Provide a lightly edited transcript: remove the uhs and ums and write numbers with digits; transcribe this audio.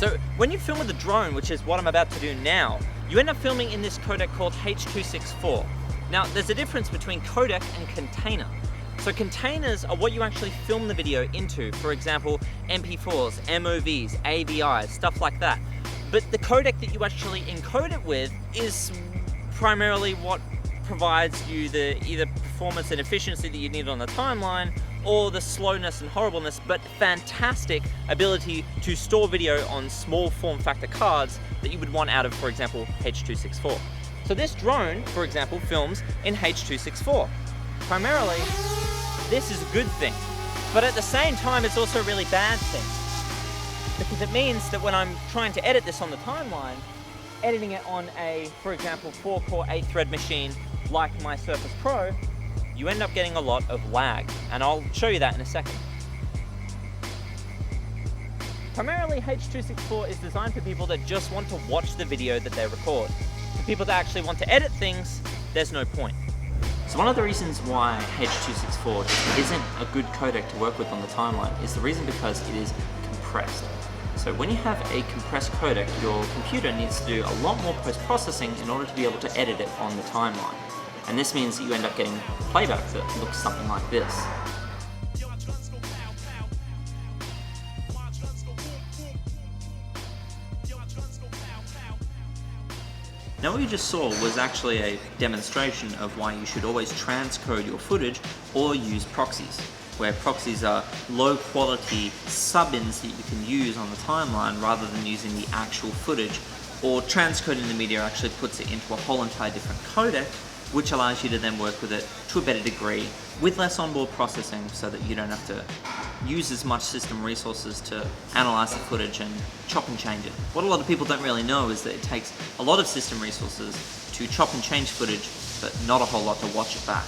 So when you film with a drone, which is what I'm about to do now, you end up filming in this codec called H.264. Now, there's a difference between codec and container. So containers are what you actually film the video into, for example, MP4s, MOVs, AVIs, stuff like that. But the codec that you actually encode it with is primarily what provides you the either performance and efficiency that you need on the timeline, or the slowness and horribleness, but fantastic ability to store video on small form factor cards that you would want out of, for example, H.264. So this drone, for example, films in H.264. Primarily, this is a good thing, but at the same time, it's also a really bad thing, because it means that when I'm trying to edit this on the timeline, editing it on a, for example, 4-core 8-thread machine like my Surface Pro, you end up getting a lot of lag, and I'll show you that in a second. Primarily, H.264 is designed for people that just want to watch the video that they record. For people that actually want to edit things, there's no point. So one of the reasons why H.264 just isn't a good codec to work with on the timeline is the reason because it is compressed. So when you have a compressed codec, your computer needs to do a lot more post-processing in order to be able to edit it on the timeline. And this means that you end up getting playback that looks something like this. Now what you just saw was actually a demonstration of why you should always transcode your footage or use proxies, where proxies are low quality sub-ins that you can use on the timeline rather than using the actual footage, or transcoding the media actually puts it into a whole entire different codec, which allows you to then work with it to a better degree with less onboard processing so that you don't have to use as much system resources to analyze the footage and chop and change it. What a lot of people don't really know is that it takes a lot of system resources to chop and change footage, but not a whole lot to watch it back.